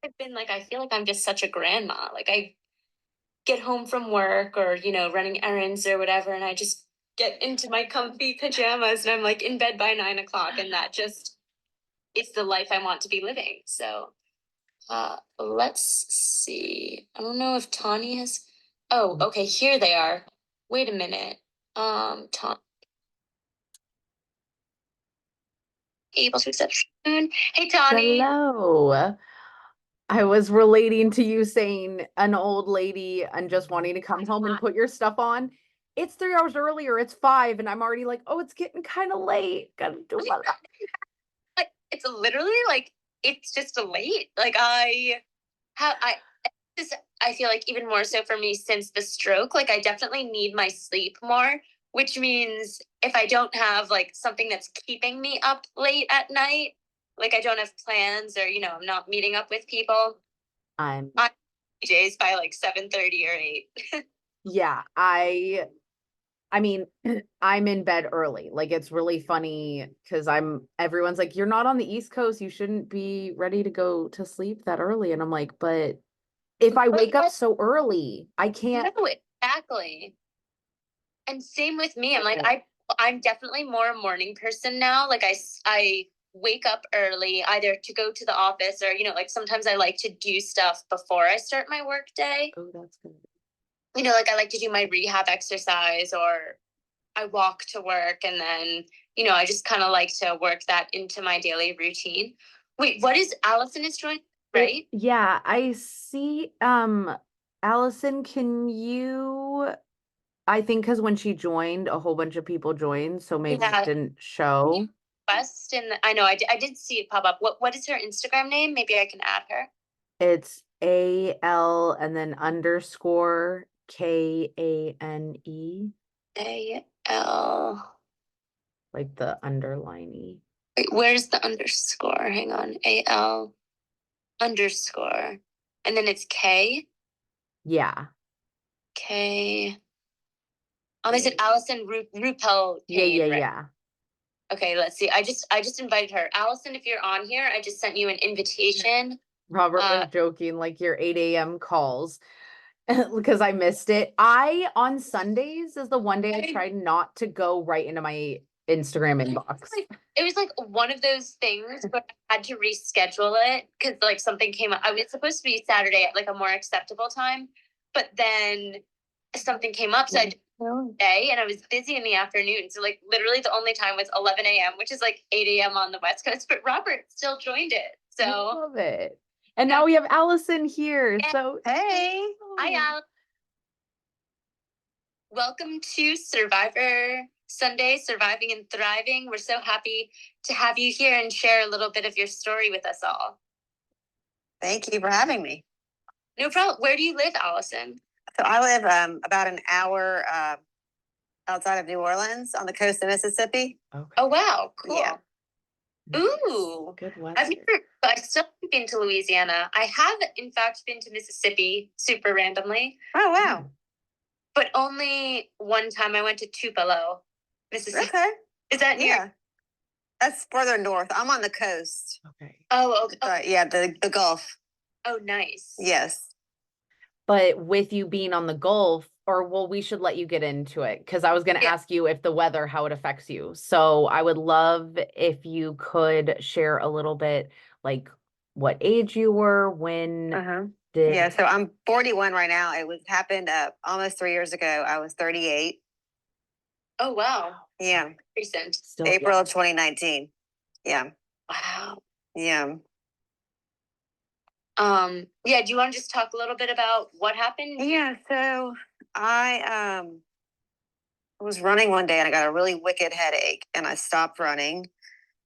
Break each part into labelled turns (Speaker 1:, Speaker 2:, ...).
Speaker 1: I've been like, I feel like I'm just such a grandma. Like I get home from work or, running errands or whatever, and I just get into my comfy pajamas and I'm like in bed by 9 o'clock, and that just is the life I want to be living. So let's see. I don't know if Tawnie has. Oh, okay, here they are. Wait a minute. Tom able to accept soon. Hey, Tawnie.
Speaker 2: Hello. I was relating to you saying an old lady and just wanting to come home and put your stuff on. It's 3 hours earlier. It's 5, and I'm already like, oh, it's getting kind of late. Gotta do my life.
Speaker 1: Like it's literally like it's just a late. Like I feel like even more so for me since the stroke, like I definitely need my sleep more, which means if I don't have like something that's keeping me up late at night, like I don't have plans or, I'm not meeting up with people,
Speaker 2: I'm
Speaker 1: I'm days by like 7:30 or 8.
Speaker 2: yeah, I mean, I'm in bed early. Like it's really funny because everyone's like, you're not on the East Coast. You shouldn't be ready to go to sleep that early. And I'm like, but if I wake up so early, I can't.
Speaker 1: No, exactly. And same with me. I'm definitely more a morning person now. Like I wake up early either to go to the office or, like sometimes I like to do stuff before I start my work day.
Speaker 2: Oh, that's good.
Speaker 1: Like I like to do my rehab exercise or I walk to work, and then, I just kind of like to work that into my daily routine. Wait, what is Allison is joining, right?
Speaker 2: Yeah, I see. Allison, can you, I think because when she joined, a whole bunch of people joined, so maybe it
Speaker 1: Yeah.
Speaker 2: didn't show.
Speaker 1: West, and I know I did see it pop up. What is her Instagram name? Maybe I can add her.
Speaker 2: It's AL and then underscore KANE,
Speaker 1: A-L.
Speaker 2: like the underliney.
Speaker 1: Wait, where's the underscore? Hang on. A-L underscore. And then it's K.
Speaker 2: Yeah.
Speaker 1: K. Oh, they said Allison Rupel
Speaker 2: Yeah,
Speaker 1: Kane,
Speaker 2: yeah,
Speaker 1: right?
Speaker 2: yeah.
Speaker 1: Okay, let's see. I just invited her. Allison, if you're on here, I just sent you an invitation.
Speaker 2: Robert was joking, like your 8 a.m. calls because I missed it. On Sundays is the one day I tried not to go right into my Instagram inbox.
Speaker 1: It was like one of those things where I had to reschedule it because like something came up. I was supposed to be Saturday at like a more acceptable time, but then something came up, so I did it day, and I was busy in the afternoon. So like literally the only time was 11 a.m., which is like 8 a.m. on the West Coast. But Robert still joined it,
Speaker 2: I
Speaker 1: so
Speaker 2: love it. And now we have Allison here. So
Speaker 1: hey, hi Al. Welcome to Survivor Sunday, Surviving and Thriving. We're so happy to have you here and share a little bit of your story with us all.
Speaker 3: Thank you for having me.
Speaker 1: No problem. Where do you live, Allison?
Speaker 3: So I live about an hour outside of New Orleans on the coast of Mississippi.
Speaker 2: okay.
Speaker 1: Oh, wow. Cool.
Speaker 3: Yeah.
Speaker 1: Ooh.
Speaker 2: Good weather.
Speaker 1: I still haven't been to Louisiana. I have, in fact, been to Mississippi super randomly,
Speaker 3: Oh, wow.
Speaker 1: but only one time I went to Tupelo, Mississippi.
Speaker 3: Okay.
Speaker 1: Is that near?
Speaker 3: Yeah. That's further north. I'm on the coast.
Speaker 2: Okay.
Speaker 1: Oh, okay.
Speaker 3: Yeah, the Gulf.
Speaker 1: Oh, nice.
Speaker 3: Yes.
Speaker 2: But with you being on the Gulf, or well, we should let you get into it because I was going to ask you if the weather, how it affects you. So I would love if you could share a little bit, like what age you were, when did.
Speaker 3: Yeah, so I'm 41 right now. It happened almost 3 years ago. I was 38.
Speaker 1: Oh, wow.
Speaker 3: Yeah.
Speaker 1: Recent.
Speaker 2: Still,
Speaker 3: April of 2019. Yeah.
Speaker 1: Wow.
Speaker 3: Yeah.
Speaker 1: Yeah, do you want to just talk a little bit about what happened?
Speaker 3: Yeah, so I was running one day and I got a really wicked headache and I stopped running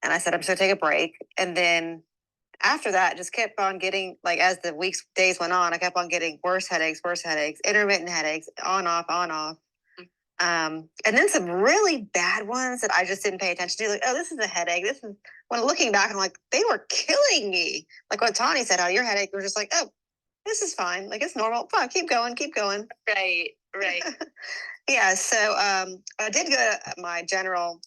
Speaker 3: and I said, I'm just gonna take a break. And then after that, just kept on getting, like, as the days went on, I kept on getting worse headaches, intermittent headaches, on, off, on, off. And then some really bad ones that I just didn't pay attention to. Like, oh, this is a headache. This is, when looking back, I'm like, they were killing me. Like what Tawnie said, how your headache was just like, oh, this is fine. Like, it's normal. Fine, keep going, keep going.
Speaker 1: Right.
Speaker 3: Yeah, so I did go to my general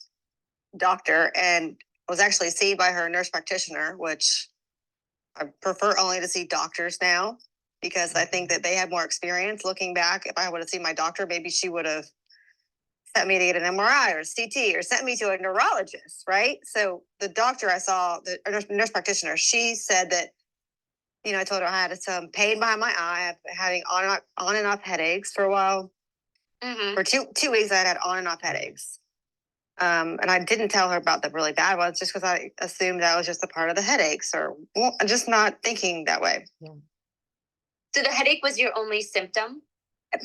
Speaker 3: doctor and was actually seen by her nurse practitioner, which I prefer only to see doctors now because I think that they have more experience. Looking back, if I would have seen my doctor, maybe she would have sent me to get an MRI or a CT or sent me to a neurologist, right? So the doctor I saw, the nurse practitioner, she said that, you know, I told her I had some pain behind my eye, having on and off headaches for a while. For 2 weeks, I had on and off headaches. And I didn't tell her about the really bad ones just because I assumed that was just a part of the headaches, or I'm just not thinking that way.
Speaker 2: Yeah.
Speaker 1: So the headache was your only symptom?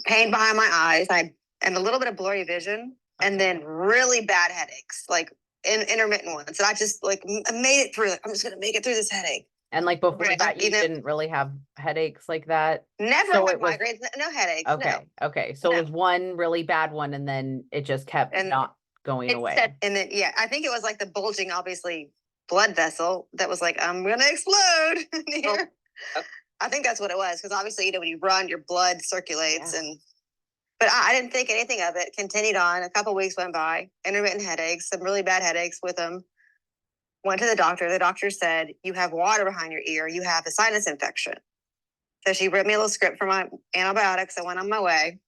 Speaker 3: Pain behind my eyes, and a little bit of blurry vision, and then really bad headaches, like intermittent ones. And I just like made it through. Like, I'm just gonna make it through this headache.
Speaker 2: And like before
Speaker 3: Right,
Speaker 2: that, you
Speaker 3: you know-
Speaker 2: didn't really have headaches like that.
Speaker 3: Never
Speaker 2: So
Speaker 3: had
Speaker 2: it was-
Speaker 3: migraines, no headaches.
Speaker 2: Okay.
Speaker 3: No.
Speaker 2: Okay. So
Speaker 3: No.
Speaker 2: it was one really bad one, and then it just kept
Speaker 3: And
Speaker 2: not going
Speaker 1: it
Speaker 2: away.
Speaker 1: said-
Speaker 3: And then I think it was like the bulging, obviously, blood vessel that was like, I'm gonna explode here.
Speaker 1: Oh.
Speaker 3: I think that's what it was, because obviously, you know, when you run, your blood circulates,
Speaker 2: Yeah.
Speaker 3: but I didn't think anything of it. Continued on. A couple weeks went by. Intermittent headaches, some really bad headaches with them. Went to the doctor. The doctor said, you have water behind your ear. You have a sinus infection. So she wrote me a little script for my antibiotics. I went on my way.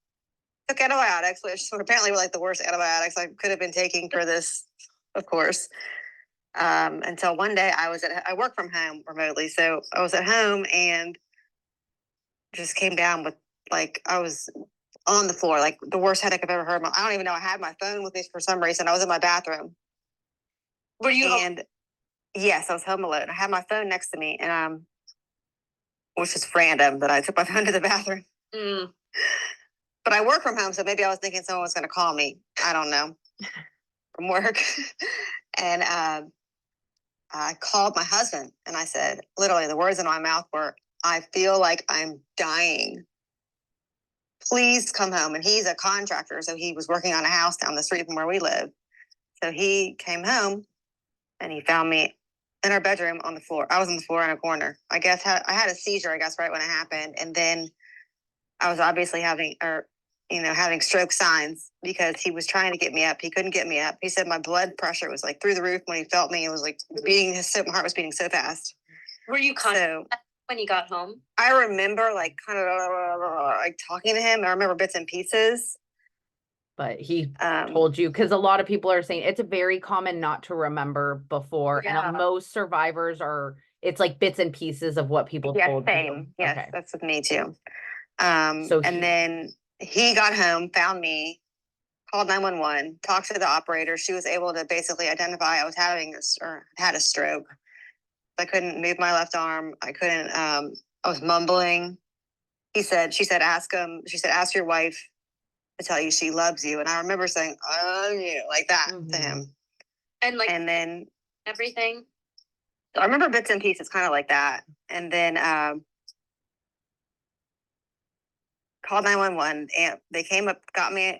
Speaker 3: Took antibiotics, which apparently were like the worst antibiotics I could have been taking for this, of course. Until one day I work from home remotely. So I was at home and just came down with, like, I was on the floor, like the worst headache I've ever heard. I don't even know. I had my phone with me for some reason. I was in my bathroom.
Speaker 1: Were you home?
Speaker 3: And yes, I was home alone. I had my phone next to me, and which is random that I took my phone to the bathroom.
Speaker 1: Mm.
Speaker 3: But I work from home, so maybe I was thinking someone was going to call me. I don't know, from work. And I called my husband, and I said, literally, the words in my mouth were, I feel like I'm dying. Please come home. And he's a contractor, so he was working on a house down the street from where we live. So he came home, and he found me in our bedroom on the floor. I was on the floor in a corner. I guess I had a seizure, I guess, right when it happened. And then I was obviously having stroke signs because he was trying to get me up. He couldn't get me up. He said my blood pressure was like through the roof when he felt me. It was like my heart was beating so fast.
Speaker 1: Were you conscious
Speaker 3: So
Speaker 1: when you got home?
Speaker 3: I remember like kind of like talking to him. I remember bits and pieces.
Speaker 2: But he told you, because a lot of people are saying it's very common not to remember before.
Speaker 1: Yeah.
Speaker 2: And most survivors it's like bits and pieces of what people told
Speaker 3: same.
Speaker 2: you.
Speaker 3: Yes,
Speaker 2: Okay.
Speaker 3: that's with me too.
Speaker 2: And
Speaker 3: then he got home, found me, called 911, talked to the operator. She was able to basically identify I was had a stroke. I couldn't move my left arm. I couldn't, I was mumbling. She said, ask your wife to tell you she loves you. And I remember saying, oh, you, like that to him.
Speaker 1: And
Speaker 3: then
Speaker 1: everything?
Speaker 3: I remember bits and pieces kind of like that. And then called 911, and they came up, got me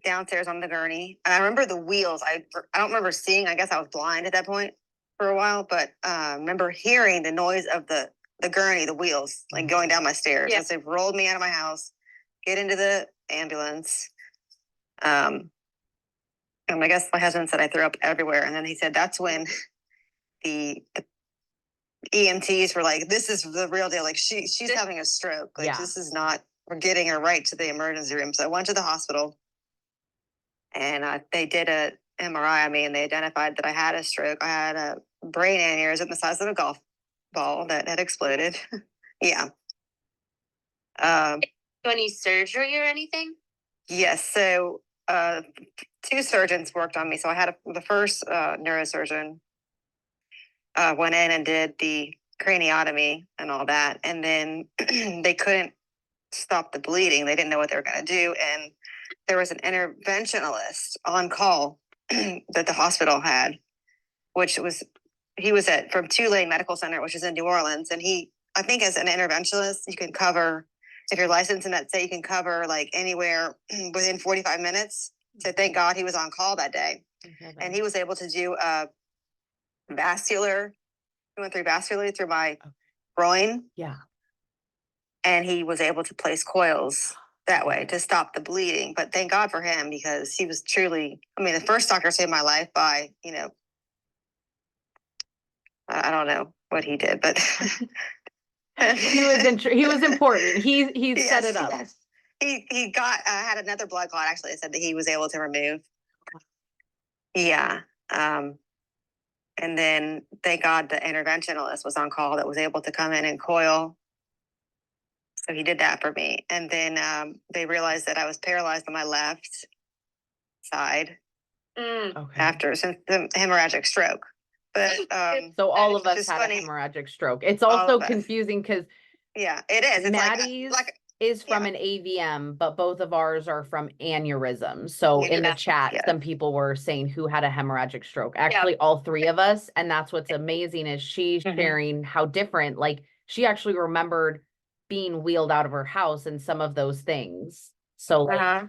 Speaker 3: downstairs on the gurney. And I remember the wheels. I don't remember seeing, I guess I was blind at that point for a while, but I remember hearing the noise of the gurney, the wheels, like going down my stairs.
Speaker 1: Yeah.
Speaker 3: As they rolled me out of my house, get into the ambulance. And I guess my husband said I threw up everywhere. And then he said that's when the EMTs were like, this is the real deal. Like she's having a stroke. Like this is not, we're getting her right to the emergency room. So I went to the hospital, and they did a MRI on me, and they identified that I had a stroke. I had a brain aneurysm the size of a golf ball that had exploded. Yeah.
Speaker 1: Any surgery or anything?
Speaker 3: Yes. So 2 surgeons worked on me. So I had the first neurosurgeon went in and did the craniotomy and all that. And then they couldn't stop the bleeding. They didn't know what they were going to do. And there was an interventionalist on call that the hospital had, he was from Tulane Medical Center, which is in New Orleans. And I think as an interventionalist, you can cover, if you're licensed in that state, you can cover like anywhere within 45 minutes. So thank God he was on call that day. And he was able to do he went vascularly through my groin.
Speaker 2: Yeah.
Speaker 3: And he was able to place coils that way to stop the bleeding. But thank God for him, because he was truly, the first doctor saved my life by, I don't know what he did, but
Speaker 2: He was important. He set
Speaker 3: yes,
Speaker 2: it up.
Speaker 3: yes. He got had another blood clot. Actually, it said that he was able to remove. Yeah. And then thank God the interventionalist was on call that was able to come in and coil. So he did that for me. And then they realized that I was paralyzed on my left side
Speaker 2: Okay.
Speaker 3: after some hemorrhagic stroke. But
Speaker 2: So all of
Speaker 3: it's
Speaker 2: us
Speaker 3: just
Speaker 2: had
Speaker 3: funny.
Speaker 2: a hemorrhagic stroke. It's
Speaker 3: All
Speaker 2: also
Speaker 3: of us.
Speaker 2: confusing because
Speaker 3: Yeah, it is. It's
Speaker 2: Maddie's
Speaker 3: like
Speaker 2: is from
Speaker 3: yeah.
Speaker 2: an AVM, but both of ours are from aneurysm. So in the
Speaker 3: Yeah,
Speaker 2: chat,
Speaker 3: yeah.
Speaker 2: some people were saying who had a hemorrhagic stroke. Actually, all three of us. And that's what's amazing is she's sharing how different, like she actually remembered being wheeled out of her house and some of those things. So like,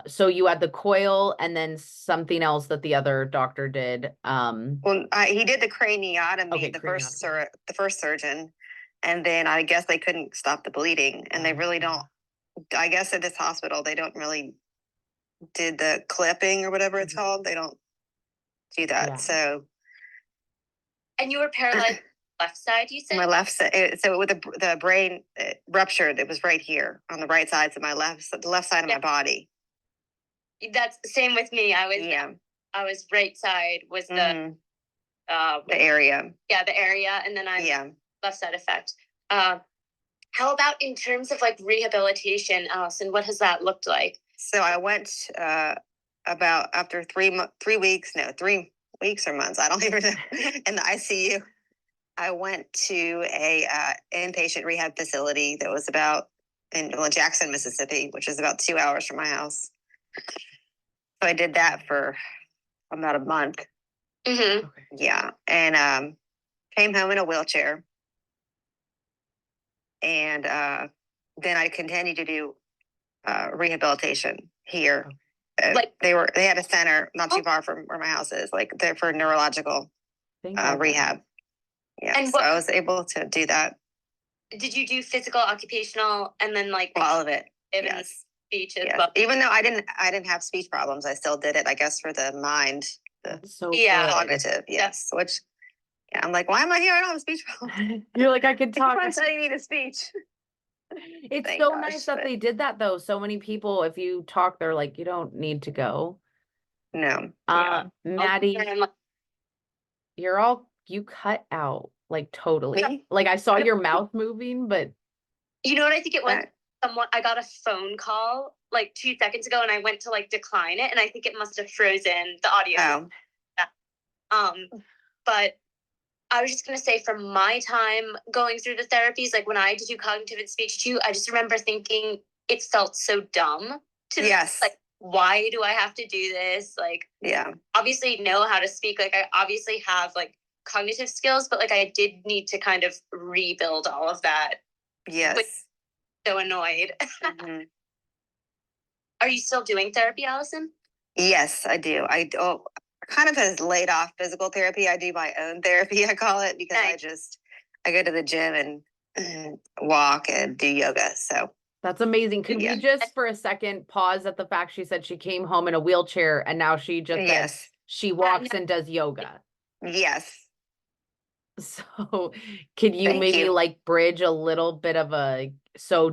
Speaker 2: so you had the coil and then something else that the other doctor did.
Speaker 3: Well, he did the craniotomy,
Speaker 2: Okay,
Speaker 3: the first surgeon, and then I guess they couldn't stop the bleeding, and they really don't. I guess at this hospital they don't really did the clipping or whatever it's called. They don't do that.
Speaker 2: Yeah.
Speaker 3: So
Speaker 1: And you were paralyzed left side, you said?
Speaker 3: my left side. So with the brain ruptured, it was right here on the right side of my the left side of my body.
Speaker 1: That's the same with me. I was right side was the
Speaker 3: area.
Speaker 1: Yeah, the area, and then I'm left side effect. How about in terms of like rehabilitation, Allison? What has that looked like?
Speaker 3: So I went about after 3 weeks, no, 3 weeks or months, I don't even know, in the ICU. I went to a inpatient rehab facility that was about in Jackson, Mississippi, which is about 2 hours from my house. So I did that for about a month.
Speaker 1: Mm-hmm.
Speaker 3: Yeah, and came home in a wheelchair, and then I continued to do rehabilitation here.
Speaker 1: Like
Speaker 3: they had a center not too far from where my house is, like there for neurological rehab. Yeah, and so I was able to do that.
Speaker 1: Did you do physical, occupational, and then like
Speaker 3: all of it?
Speaker 1: Yes. Speech as
Speaker 3: Yes.
Speaker 1: well?
Speaker 3: Even though I didn't have speech problems, I still did it. I guess for the mind, the cognitive. Yes, which I'm like, why am I here? I don't have speech problems.
Speaker 2: You're like, I could talk.
Speaker 3: I'm saying you need a speech.
Speaker 2: It's so nice that they did that though. So many people, if you talk, they're like, you don't need to go.
Speaker 3: No.
Speaker 2: Maddi, you cut out like totally.
Speaker 3: Me?
Speaker 2: Like I saw your mouth moving, but
Speaker 1: you know what I think it was? I got a phone call like 2 seconds ago and I went to like decline it and I think it must have frozen the audio. But I was just going to say from my time going through the therapies, like when I had to do cognitive and speech too, I just remember thinking it felt so dumb to me. Like, why do I have to do this? Like, obviously know how to speak. Like I obviously have like cognitive skills, but like I did need to kind of rebuild all of that.
Speaker 3: Yes.
Speaker 1: So annoyed. Are you still doing therapy, Allison?
Speaker 3: Yes, I do. I kind of has laid off physical therapy. I do my own therapy, I call it, because I go to the gym and walk and do yoga. So
Speaker 2: that's amazing. Could we just for a second pause at the fact she said she came home in a wheelchair and now she just said she walks and does yoga?
Speaker 3: Yes.
Speaker 2: So could you maybe like bridge a little bit of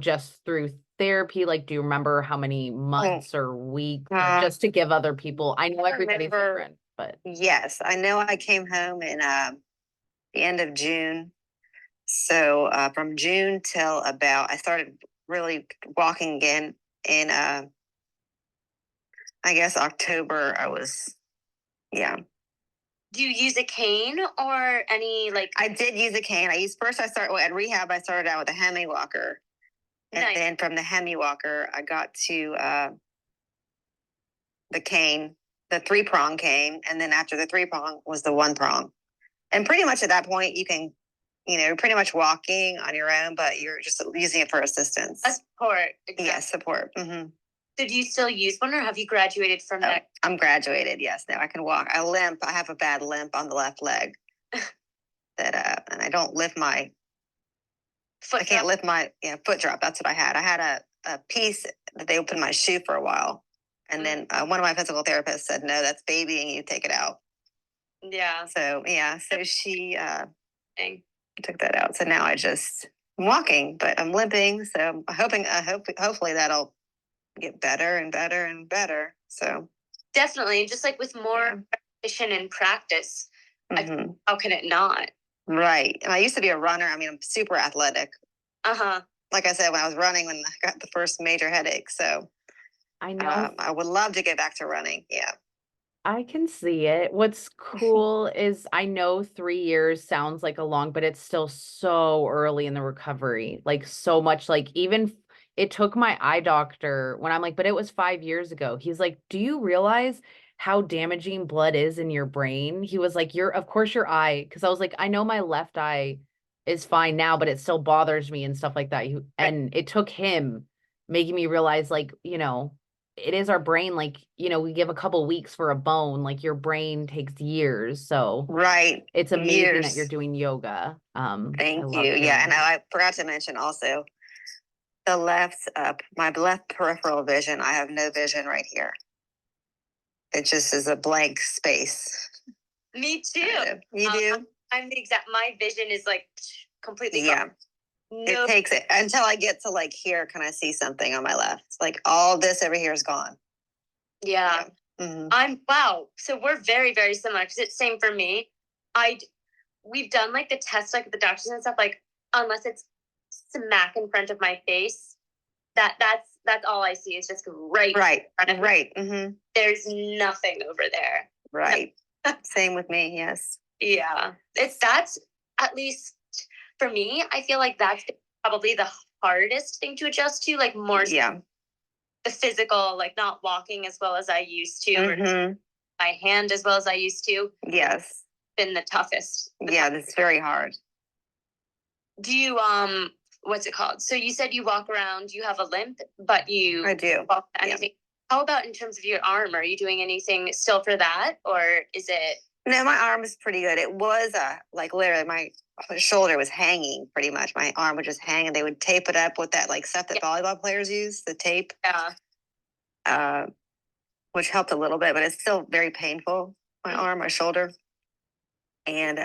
Speaker 2: just through therapy, like do you remember how many months or weeks just to give other people? I know everybody's different, but
Speaker 3: yes, I know I came home in the end of June. So from June till about I started really walking again in I guess October. I was
Speaker 1: Do you use a cane or any like?
Speaker 3: I did use a cane. At rehab. I started out with a hemi walker, and then from the hemi walker, I got to the cane, the 3-prong cane, and then after the 3-prong was the 1-prong, and pretty much at that point you can, you're pretty much walking on your own, but you're just using it for assistance.
Speaker 1: Support.
Speaker 3: Exactly. Yes, support. Mm-hmm.
Speaker 1: So do you still use one or have you graduated from that?
Speaker 3: I'm graduated, yes. Now I can walk. I limp. I have a bad limp on the left leg that and I don't lift my foot. I can't lift my foot drop. That's what I had. I had a piece that they opened my shoe for a while. And then one of my physical therapists said, no, that's babying you, take it out.
Speaker 1: Yeah.
Speaker 3: So yeah, so she
Speaker 1: Dang.
Speaker 3: took that out. So now I'm walking, but I'm limping. So I'm hopefully that'll get better and better and better. So
Speaker 1: Definitely, just like with more repetition and practice, how can it not?
Speaker 3: Right. And I used to be a runner. I mean, I'm super athletic.
Speaker 1: Uh-huh.
Speaker 3: Like I said, when I was running, when I got the first major headache. So
Speaker 2: I know.
Speaker 3: I would love to get back to running. Yeah.
Speaker 2: I can see it. What's cool is I know 3 years sounds like a long, but it's still so early in the recovery. Like so much, like even it took my eye doctor when I'm like, but it was 5 years ago. He's like, do you realize how damaging blood is in your brain? He was like, of course your eye, because I was like, I know my left eye is fine now, but it still bothers me and stuff like that. And it took him making me realize, like, it is our brain, like, we give a couple weeks for a bone, like your brain takes years. So
Speaker 3: Right.
Speaker 2: it's amazing that you're
Speaker 3: Years.
Speaker 2: doing yoga.
Speaker 3: Thank
Speaker 2: I
Speaker 3: you.
Speaker 2: love
Speaker 3: Yeah.
Speaker 2: hearing
Speaker 3: And
Speaker 2: that.
Speaker 3: I forgot to mention also my left peripheral vision. I have no vision right here. It just is a blank space.
Speaker 1: Me too.
Speaker 3: You do?
Speaker 1: I'm the exact, my vision is like completely gone.
Speaker 3: Yeah.
Speaker 1: No.
Speaker 3: It takes it until I get to like here. Can I see something on my left? Like all this over here is gone.
Speaker 1: Yeah. Wow. So we're very, very similar because it's same for me. We've done like the tests, like the doctors and stuff, like unless it's smack in front of my face, that's all I see is just right in front of me.
Speaker 3: Right.
Speaker 1: There's nothing over there.
Speaker 3: Right. Same with me. Yes.
Speaker 1: Yeah. That's at least for me, I feel like that's probably the hardest thing to adjust to, like more the physical, like not walking as well as I used to, or my hand as well as I used to.
Speaker 3: Yes.
Speaker 1: Been the toughest.
Speaker 3: It's very hard.
Speaker 1: Do you what's it called? So you said you walk around, you have a limp, but
Speaker 3: I do.
Speaker 1: Walk anything. How about in terms of your arm? Are you doing anything still for that, or is it?
Speaker 3: No, my arm is pretty good. It was like literally my shoulder was hanging pretty much. My arm would just hang, and they would tape it up with that like stuff that volleyball players use, the tape.
Speaker 1: Yeah.
Speaker 3: Which helped a little bit, but it's still very painful. My arm, my shoulder, and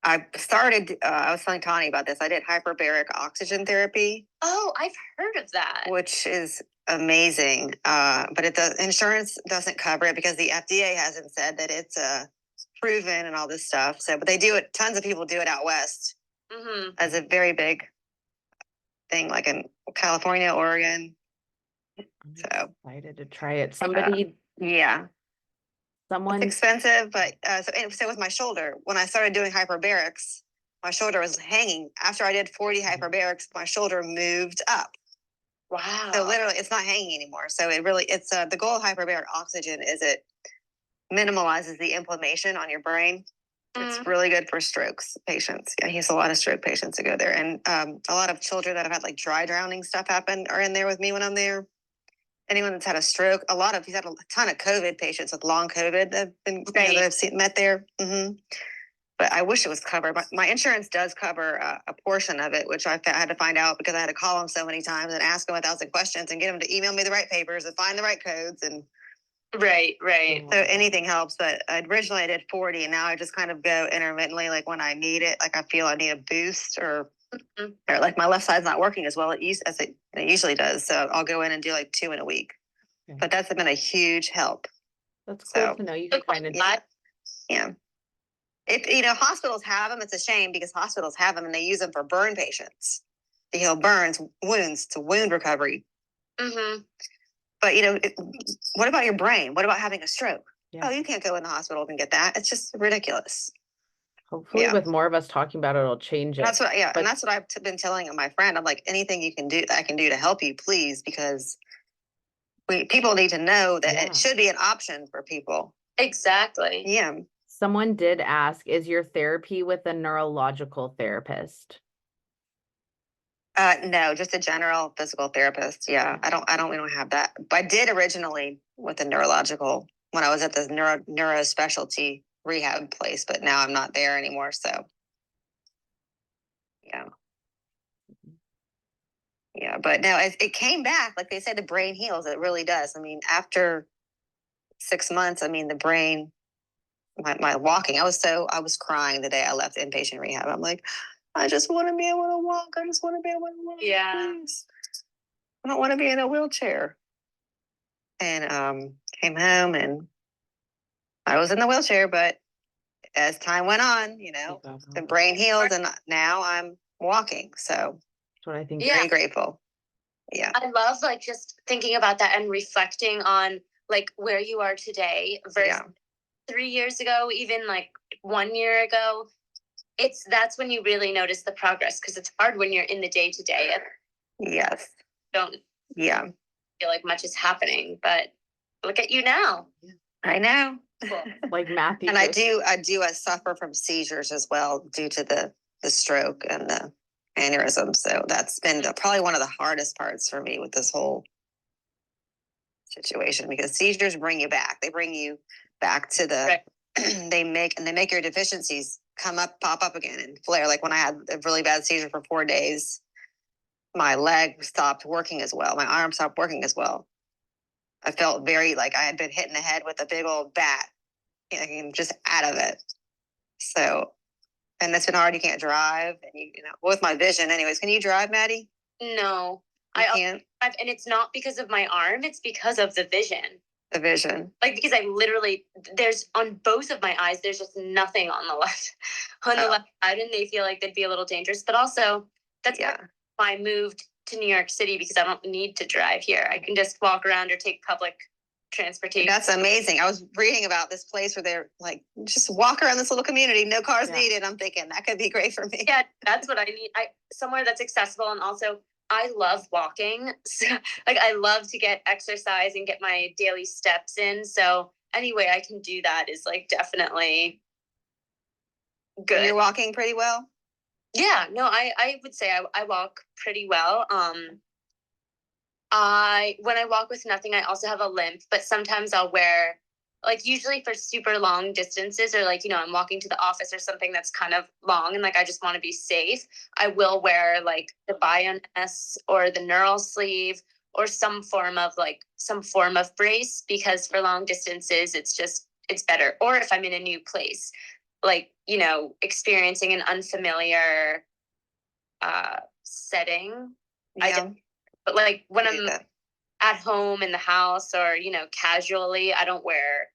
Speaker 3: I started. I was telling Tawnie about this. I did hyperbaric oxygen therapy.
Speaker 1: Oh, I've heard of that.
Speaker 3: Which is amazing, but insurance doesn't cover it because the FDA hasn't said that it's proven and all this stuff. So, but they do it. Tons of people do it out west as a very big thing, like in California, Oregon.
Speaker 2: I'm excited to try it. Someone.
Speaker 3: It's expensive, but so with my shoulder, when I started doing hyperbarics, my shoulder was hanging. After I did 40 hyperbarics, my shoulder moved up.
Speaker 1: Wow.
Speaker 3: So literally it's not hanging anymore. So it's the goal of hyperbaric oxygen is it minimalizes the inflammation on your brain. It's really good for patients. Yeah, he has a lot of stroke patients to go there. And a lot of children that have had like dry drowning stuff happen are in there with me when I'm there. Anyone that's had a stroke, he's had a ton of COVID patients with long COVID that have been that I've met there. But I wish it was covered. My insurance does cover a portion of it, which I had to find out because I had to call them so many times and ask them 1,000 questions and get them to email me the right papers and find the right codes. And
Speaker 1: right.
Speaker 3: So anything helps. But originally I did 40, and now I just kind of go intermittently, like when I need it, like I feel I need a boost or like my left side's not working as well as it usually does. So I'll go in and do like 2 in a week. Okay. But that's been a huge help.
Speaker 2: That's cool to know. You can kind of
Speaker 3: yeah. If hospitals have them, it's a shame because hospitals have them and they use them for burn patients to heal burns, wounds, to wound recovery. But what about your brain? What about having a stroke? Yeah. Oh, you can't go in the hospital and get that. It's just ridiculous.
Speaker 2: Hopefully with more of us talking about it, it'll change it.
Speaker 3: That's what, and that's what I've been telling my friend. I'm like, anything you can do, I can do to help you, please, because people need to know that it should be an option for people.
Speaker 1: Exactly.
Speaker 3: Yeah.
Speaker 2: Someone did ask, is your therapy with a neurological therapist?
Speaker 3: No, just a general physical therapist. Yeah. We don't have that. But I did originally with a neurological when I was at this neuro specialty rehab place, but now I'm not there anymore. So yeah, but now it came back. Like they said, the brain heals. It really does. I mean, after 6 months, the brain my walking. I was crying the day I left inpatient rehab. I'm like, I just want to be able to walk. I just want to be able to walk.
Speaker 1: Yeah.
Speaker 3: Please. I don't want to be in a wheelchair. And came home and I was in the wheelchair, but as time went on, the brain healed and now I'm walking. So
Speaker 2: That's what I think.
Speaker 1: Yeah.
Speaker 3: very grateful. Yeah.
Speaker 1: I love like just thinking about that and reflecting on like where you are today versus
Speaker 3: Yeah.
Speaker 1: 3 years ago, even like 1 year ago. That's when you really notice the progress, because it's hard when you're in the day to day and
Speaker 3: Yes.
Speaker 1: don't
Speaker 3: Yeah.
Speaker 1: feel like much is happening. But look at you now.
Speaker 3: I know.
Speaker 1: Cool.
Speaker 2: Like Matthew.
Speaker 3: And I do suffer from seizures as well due to the stroke and the aneurysm. So that's been probably one of the hardest parts for me with this whole situation, because seizures bring you back. They bring you back to the,
Speaker 1: Right.
Speaker 3: they make your deficiencies pop up again and flare. Like when I had a really bad seizure for 4 days, my leg stopped working as well. My arm stopped working as well. I felt very like I had been hit in the head with a big old bat, and just out of it. So, and it's been hard. You can't drive, and with my vision, anyways. Can you drive, Maddi?
Speaker 1: No,
Speaker 3: You can't.
Speaker 1: and it's not because of my arm; it's because of the vision.
Speaker 3: The vision.
Speaker 1: Like, because I literally, there's on both of my eyes, there's just nothing on the left, the left side, and they feel like they'd be a little dangerous. But also, that's why I moved to New York City, because I don't need to drive here. I can just walk around or take public transportation.
Speaker 3: That's amazing. I was reading about this place where they're like, just walk around this little community, no cars needed. I'm thinking that could be great for me.
Speaker 1: Yeah, that's what I need. Somewhere that's accessible, and also I love walking. So, like, I love to get exercise and get my daily steps in. So any way I can do that is like definitely good.
Speaker 3: You're walking pretty well?
Speaker 1: Yeah, no, I would say I walk pretty well. When I walk with nothing, I also have a limp, but sometimes I'll wear, like, usually for super long distances, or like, I'm walking to the office or something that's kind of long and like I just want to be safe, I will wear like the Bioness or the neural sleeve or some form of brace, because for long distances it's better. Or if I'm in a new place, like, experiencing an unfamiliar setting. But like when I'm at home in the house or, casually, I don't wear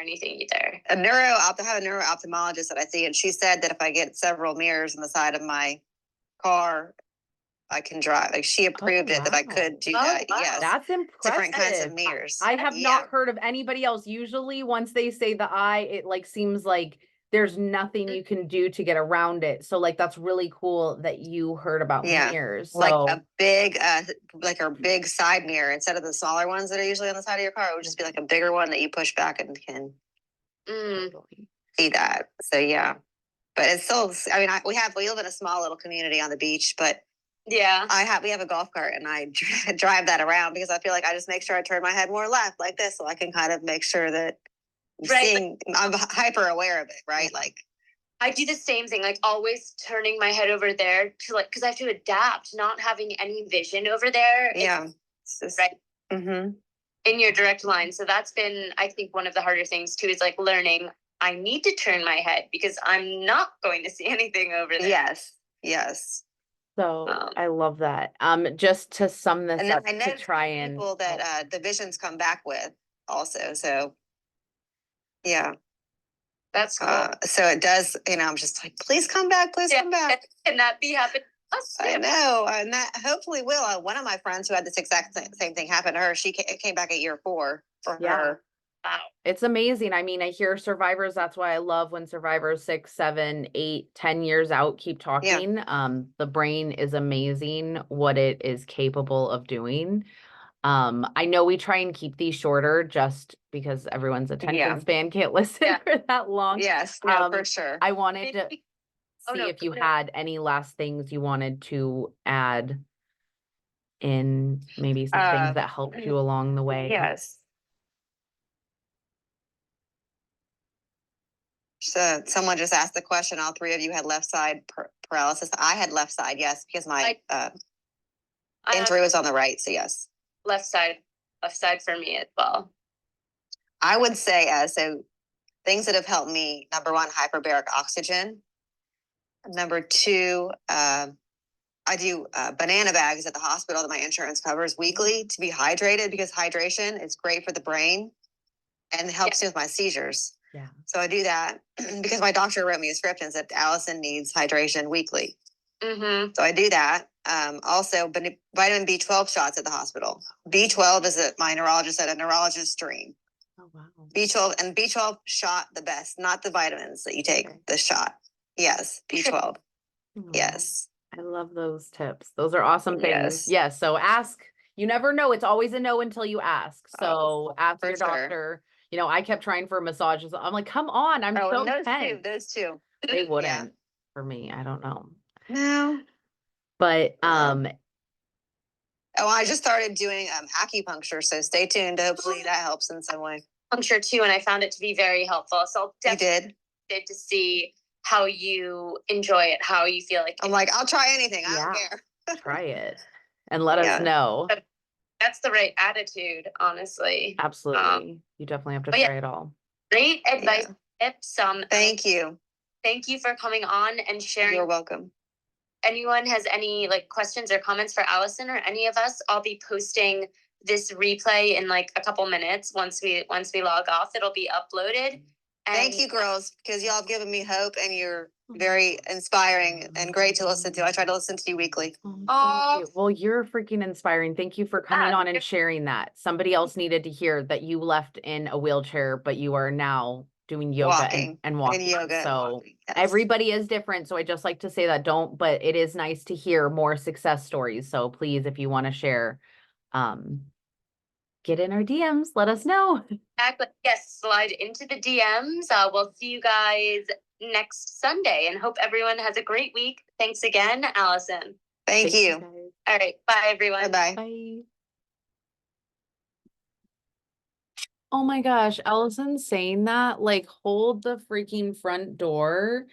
Speaker 1: anything either.
Speaker 3: I have a neuro ophthalmologist that I see, and she said that if I get several mirrors on the side of my car, I can drive. Like, she approved it that I could do that.
Speaker 1: Wow.
Speaker 3: Yes.
Speaker 2: That's impressive.
Speaker 3: Different kinds of mirrors.
Speaker 2: I have not heard of anybody else. Usually once they say the eye, it like seems like there's nothing you can do to get around it. So like that's really cool that you heard about mirrors. So
Speaker 3: like a big side mirror instead of the smaller ones that are usually on the side of your car. It would just be like a bigger one that you push back and can see that. So yeah, but it's still. I mean, we live in a small little community on the beach, but we have a golf cart, and I drive that around because I feel like I just make sure I turn my head more left like this, so I can kind of make sure that I'm hyper aware of it, right? Like,
Speaker 1: I do the same thing, like always turning my head over there to like, because I have to adapt, not having any vision over there.
Speaker 3: Yeah.
Speaker 1: In your direct line. So that's been, I think, one of the harder things too, is like learning I need to turn my head because I'm not going to see anything over there.
Speaker 3: Yes.
Speaker 2: So I love that. Just to sum this up,
Speaker 3: I know
Speaker 2: to try and
Speaker 3: people that the visions come back with also. So yeah,
Speaker 1: that's cool.
Speaker 3: So it does. I'm just like, please come back, come back.
Speaker 1: Can that be happening?
Speaker 3: I know, and that hopefully will. One of my friends who had this exact same thing happen to her, it came back at year 4 for her.
Speaker 1: Wow.
Speaker 2: It's amazing. I mean, I hear survivors. That's why I love when survivors 6, 7, 8, 10 years out keep talking. The brain is amazing what it is capable of doing. I know we try and keep these shorter just because everyone's attention span can't listen for that long.
Speaker 3: Yes, no, for sure.
Speaker 2: I wanted to see if you had any last things you wanted to add in, maybe some things that helped you along the way.
Speaker 3: Yes. So someone just asked the question, all 3 of you had left side paralysis. I had left side, yes, because my injury was on the right, so yes.
Speaker 1: Left side for me as well.
Speaker 3: I would say, so things that have helped me, number one, hyperbaric oxygen. Number two, I do banana bags at the hospital that my insurance covers weekly to be hydrated, because hydration is great for the brain and helps me with my seizures.
Speaker 2: Yeah.
Speaker 3: So I do that because my doctor wrote me a script and said Allison needs hydration weekly.
Speaker 1: Mm-hmm.
Speaker 3: So I do that. Also, vitamin B12 shots at the hospital. B12 is my neurologist said, a neurologist's dream.
Speaker 2: Oh, wow.
Speaker 3: B12 and B12 shot the best, not the vitamins that you take, the shot. Yes, B12. Yes.
Speaker 2: I love those tips. Those are awesome things.
Speaker 3: Yes.
Speaker 2: Yes. So ask. You never know. It's always a no until you ask. So ask
Speaker 3: for
Speaker 2: your
Speaker 3: sure.
Speaker 2: doctor. You know, I kept trying for massages. I'm like, come on. I'm so tense.
Speaker 3: Those two.
Speaker 2: They wouldn't
Speaker 3: Yeah.
Speaker 2: for me. I don't know.
Speaker 3: No.
Speaker 2: But
Speaker 3: Oh, I just started doing acupuncture, so stay tuned. Hopefully that helps in some way.
Speaker 1: Puncture too, and I found it to be very helpful. So I'll
Speaker 3: You
Speaker 1: definitely
Speaker 3: did?
Speaker 1: to see how you enjoy it, how you feel like
Speaker 3: I'm like, I'll try anything. I don't care.
Speaker 2: try it and let us
Speaker 3: Yeah.
Speaker 2: know.
Speaker 1: That's the right attitude, honestly.
Speaker 2: Absolutely. You definitely have to
Speaker 1: but yeah.
Speaker 2: try it all.
Speaker 1: Great advice, tips.
Speaker 3: Thank you.
Speaker 1: Thank you for coming on and sharing.
Speaker 3: You're welcome.
Speaker 1: Anyone has any like questions or comments for Allison or any of us, I'll be posting this replay in like a couple minutes. Once we log off, it'll be uploaded. And
Speaker 3: thank you, girls, because y'all have given me hope, and you're very inspiring and great to listen to. I try to listen to you weekly.
Speaker 2: Oh, well, you're freaking inspiring. Thank you for coming on and sharing that. Somebody else needed to hear that you left in a wheelchair, but you are now doing yoga and walking.
Speaker 3: And yoga.
Speaker 2: So
Speaker 3: yes.
Speaker 2: Everybody is different. So I just like to say that but it is nice to hear more success stories. So please, if you want to share, get in our DMs, let us know.
Speaker 1: Exactly. Yes, slide into the DMs. We'll see you guys next Sunday and hope everyone has a great week. Thanks again, Allison.
Speaker 3: Thank you.
Speaker 1: All right. Bye, everyone.
Speaker 3: Bye-bye.
Speaker 2: Bye. Oh my gosh, Allison saying that, like, hold the freaking front door.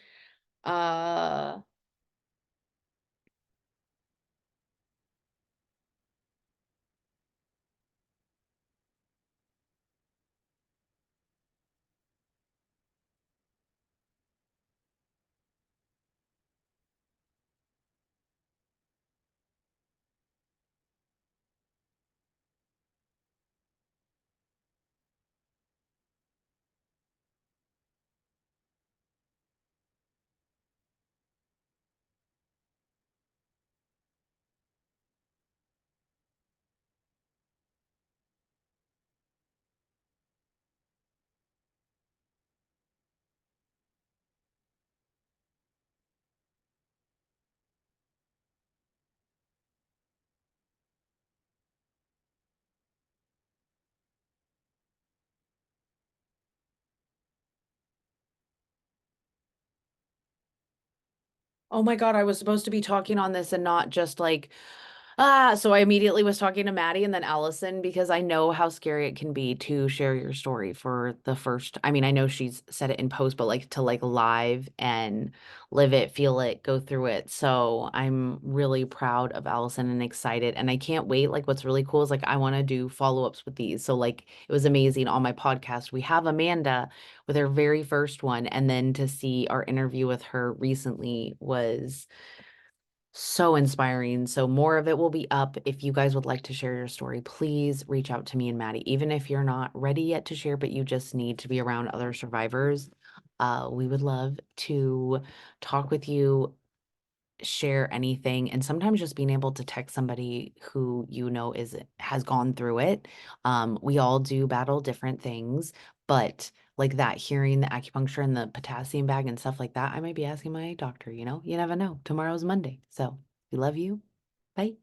Speaker 2: Oh my God, I was supposed to be talking on this and not just like, so I immediately was talking to Maddi and then Allison because I know how scary it can be to share your story for the first. I mean, I know she's said it in post, but like to like live and live it, feel it, go through it. So I'm really proud of Allison and excited. And I can't wait. Like, what's really cool is like, I want to do follow-ups with these. So like, it was amazing on my podcast. We have Amanda with her very first one. And then to see our interview with her recently was so inspiring. So more of it will be up. If you guys would like to share your story, please reach out to me and Maddi. Even if you're not ready yet to share, but you just need to be around other survivors, we would love to talk with you, share anything, and sometimes just being able to text somebody who you know has gone through it. We all do battle different things, but like that, hearing the acupuncture and the potassium bag and stuff like that, I might be asking my doctor, you know, you never know. Tomorrow's Monday. So we love you. Bye.